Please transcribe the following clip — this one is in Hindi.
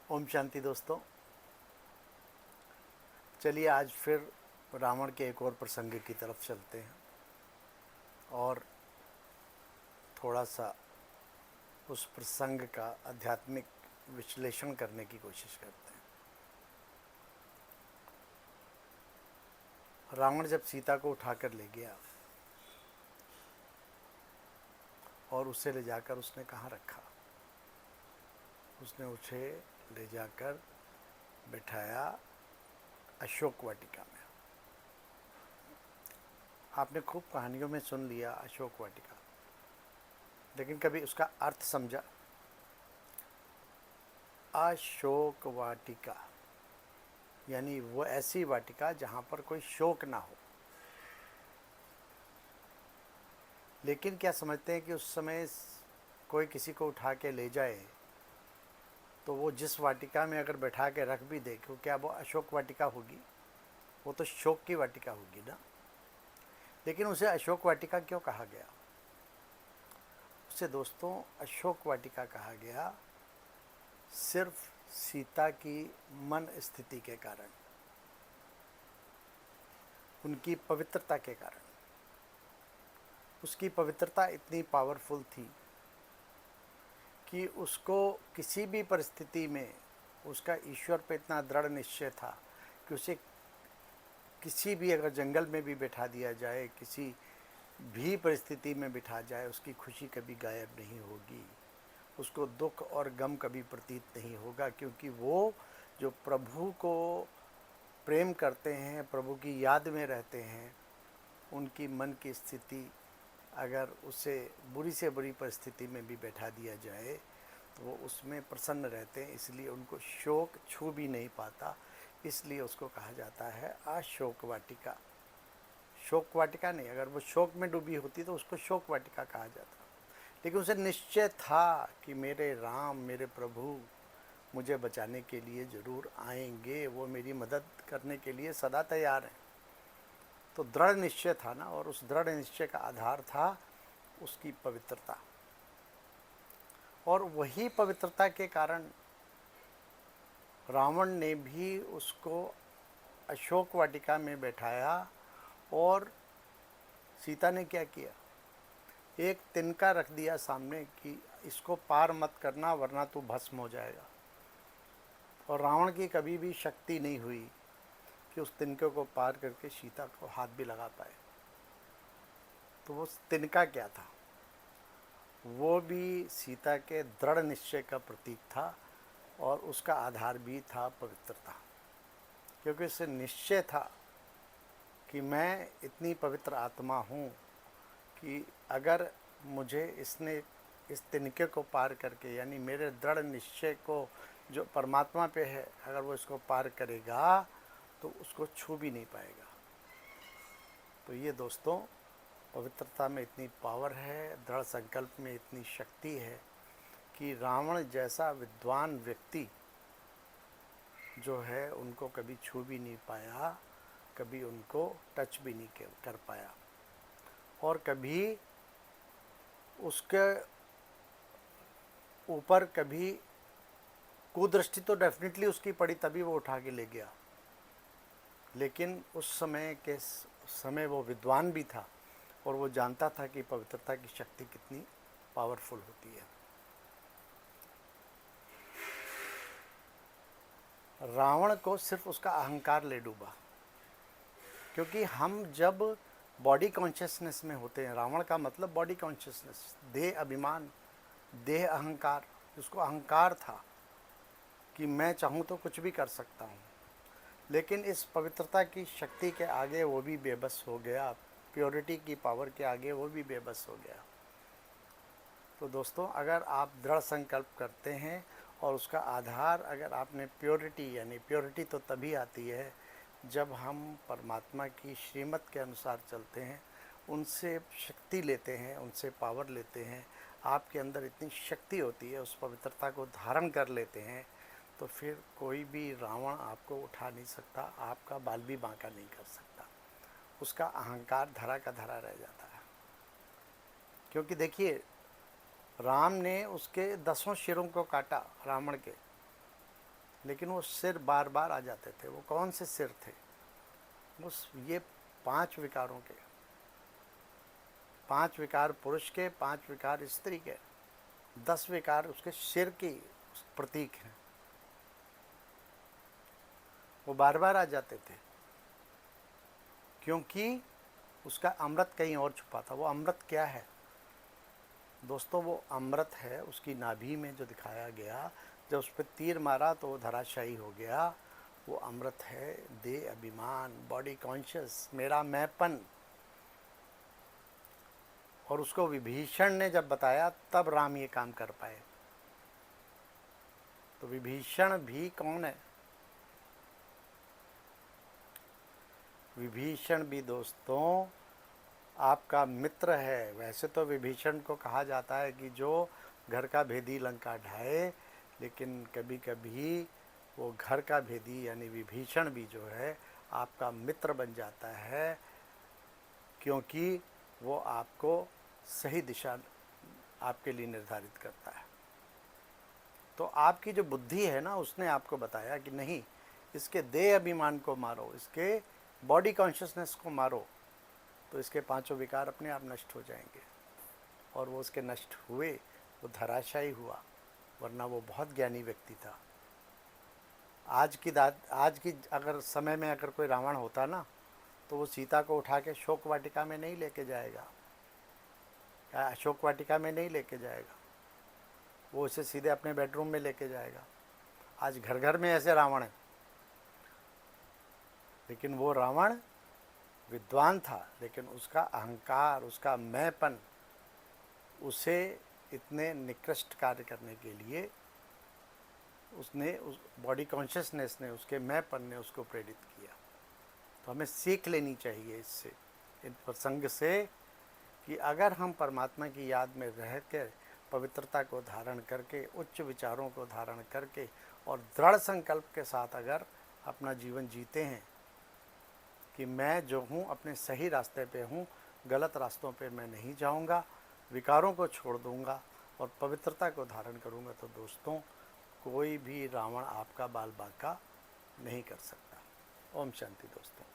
ओम शांति दोस्तों। चलिए आज फिर रावण के एक और प्रसंग की तरफ चलते हैं और थोड़ा सा उस प्रसंग का आध्यात्मिक विश्लेषण करने की कोशिश करते हैं। रावण जब सीता को उठाकर ले गया और उसे ले जाकर उसने कहाँ रखा, उसने उसे ले जाकर बिठाया अशोक वाटिका में। आपने खूब कहानियों में सुन लिया अशोक वाटिका, लेकिन कभी उसका अर्थ समझा? अशोक वाटिका यानी वो ऐसी वाटिका जहाँ पर कोई शोक ना हो। लेकिन क्या समझते हैं कि उस समय कोई किसी को उठा के ले जाए तो वो जिस वाटिका में अगर बैठा के रख भी दे, क्योंकि क्या वो अशोक वाटिका होगी? वो तो शोक की वाटिका होगी ना। लेकिन उसे अशोक वाटिका क्यों कहा गया? उसे दोस्तों अशोक वाटिका कहा गया सिर्फ सीता की मन स्थिति के कारण, उनकी पवित्रता के कारण। उसकी पवित्रता इतनी पावरफुल थी कि उसको किसी भी परिस्थिति में उसका ईश्वर पे इतना दृढ़ निश्चय था कि उसे किसी भी अगर जंगल में भी बैठा दिया जाए, किसी भी परिस्थिति में बिठा जाए, उसकी खुशी कभी गायब नहीं होगी, उसको दुख और गम कभी प्रतीत नहीं होगा। क्योंकि वो जो प्रभु को प्रेम करते हैं, प्रभु की याद में रहते हैं, उनकी मन की स्थिति अगर उसे बुरी से बुरी परिस्थिति में भी बैठा दिया जाए तो वो उसमें प्रसन्न रहते हैं। इसलिए उनको शोक छू भी नहीं पाता, इसलिए उसको कहा जाता है अशोक वाटिका। शोक वाटिका नहीं, अगर वो शोक में डूबी होती तो उसको शोक वाटिका कहा जाता। लेकिन उसे निश्चय था कि मेरे राम, मेरे प्रभु मुझे बचाने के लिए ज़रूर आएंगे, वो मेरी मदद करने के लिए सदा तैयार हैं। तो दृढ़ निश्चय था ना, और उस दृढ़ निश्चय का आधार था उसकी पवित्रता। और वही पवित्रता के कारण रावण ने भी उसको अशोक वाटिका में बैठाया। और सीता ने क्या किया? एक तिनका रख दिया सामने कि इसको पार मत करना वरना तू भस्म हो जाएगा। और रावण की कभी भी शक्ति नहीं हुई कि उस तिनके को पार करके सीता को हाथ भी लगा पाए। तो वो तिनका क्या था? वो भी सीता के दृढ़ निश्चय का प्रतीक था और उसका आधार भी था पवित्रता। क्योंकि उससे निश्चय था कि मैं इतनी पवित्र आत्मा हूँ कि अगर मुझे इसने इस तिनके को पार करके, यानी मेरे दृढ़ निश्चय को जो परमात्मा पे है, अगर वो इसको पार करेगा तो उसको छू भी नहीं पाएगा। तो ये दोस्तों, पवित्रता में इतनी पावर है, दृढ़ संकल्प में इतनी शक्ति है कि रावण जैसा विद्वान व्यक्ति जो है उनको कभी छू भी नहीं पाया, कभी उनको टच भी नहीं कर पाया। और कभी उसके ऊपर कभी कुदृष्टि तो डेफिनेटली उसकी पड़ी, तभी वो उठा के ले गया। लेकिन उस समय वो विद्वान भी था और वो जानता था कि पवित्रता की शक्ति कितनी पावरफुल होती है। रावण को सिर्फ उसका अहंकार ले डूबा। क्योंकि हम जब बॉडी कॉन्शियसनेस में होते हैं, रावण का मतलब बॉडी कॉन्शियसनेस, देह अभिमान, देह अहंकार, उसको अहंकार था कि मैं चाहूँ तो कुछ भी कर सकता हूँ। लेकिन इस पवित्रता की शक्ति के आगे वो भी बेबस हो गया, प्योरिटी की पावर के आगे वो भी बेबस हो गया। तो दोस्तों, अगर आप दृढ़ संकल्प करते हैं और उसका आधार अगर आपने प्योरिटी, यानी प्योरिटी तो तभी आती है जब हम परमात्मा की श्रीमत के अनुसार चलते हैं, उनसे शक्ति लेते हैं, उनसे पावर लेते हैं, आपके अंदर इतनी शक्ति होती है, उस पवित्रता को धारण कर लेते हैं, तो फिर कोई भी रावण आपको उठा नहीं सकता, आपका बाल भी बांका नहीं कर सकता। उसका अहंकार धरा का धरा रह जाता है। क्योंकि देखिए, राम ने उसके 10 सिरों को काटा रावण के, लेकिन वो सिर बार बार आ जाते थे। वो कौन से सिर थे? उस ये 5 विकारों के, 5 विकार पुरुष के, 5 विकार स्त्री के, 10 विकार उसके सिर की प्रतीक हैं। वो बार बार आ जाते थे क्योंकि उसका अमृत कहीं और छुपा था। वो अमृत क्या है दोस्तों? वो अमृत है उसकी नाभि में जो दिखाया गया। जब उस पर तीर मारा तो वो धराशायी हो गया। वो अमृत है देह अभिमान, बॉडी कॉन्शियस, मेरा मैंपन। और उसको विभीषण ने जब बताया तब राम ये काम कर पाए। तो विभीषण भी कौन है? विभीषण भी दोस्तों आपका मित्र है। वैसे तो विभीषण को कहा जाता है कि जो घर का भेदी लंका ढाए, लेकिन कभी कभी वो घर का भेदी यानी विभीषण भी जो है आपका मित्र बन जाता है, क्योंकि वो आपको सही दिशा आपके लिए निर्धारित करता है। तो आपकी जो बुद्धि है ना, उसने आपको बताया कि नहीं, इसके देह अभिमान को मारो, इसके बॉडी कॉन्शियसनेस को मारो, तो इसके 5 विकार अपने आप नष्ट हो जाएंगे। और वो उसके नष्ट हुए, वो धराशायी हुआ। वरना वो बहुत ज्ञानी व्यक्ति था। आज की अगर समय में अगर कोई रावण होता ना, तो वो सीता को उठा के शोक वाटिका में नहीं लेके जाएगा, या अशोक वाटिका में नहीं लेके जाएगा, वो उसे सीधे अपने बेडरूम में लेके जाएगा। आज घर घर में ऐसे रावण हैं, लेकिन वो रावण विद्वान था, लेकिन उसका अहंकार, उसका मैंपन उसे इतने निकृष्ट कार्य करने के लिए, उसने उस बॉडी कॉन्शियसनेस ने, उसके मैंपन ने उसको प्रेरित किया। तो हमें सीख लेनी चाहिए इससे, इन प्रसंग से, कि अगर हम परमात्मा की याद में रह कर पवित्रता को धारण करके, उच्च विचारों को धारण करके और दृढ़ संकल्प के साथ अगर अपना जीवन जीते हैं कि मैं जो हूँ अपने सही रास्ते पे हूँ, गलत रास्तों पे मैं नहीं जाऊँगा, विकारों को छोड़ दूँगा और पवित्रता को धारण करूँगा, तो दोस्तों कोई भी रावण आपका बाल बांका नहीं कर सकता। ओम शांति दोस्तों।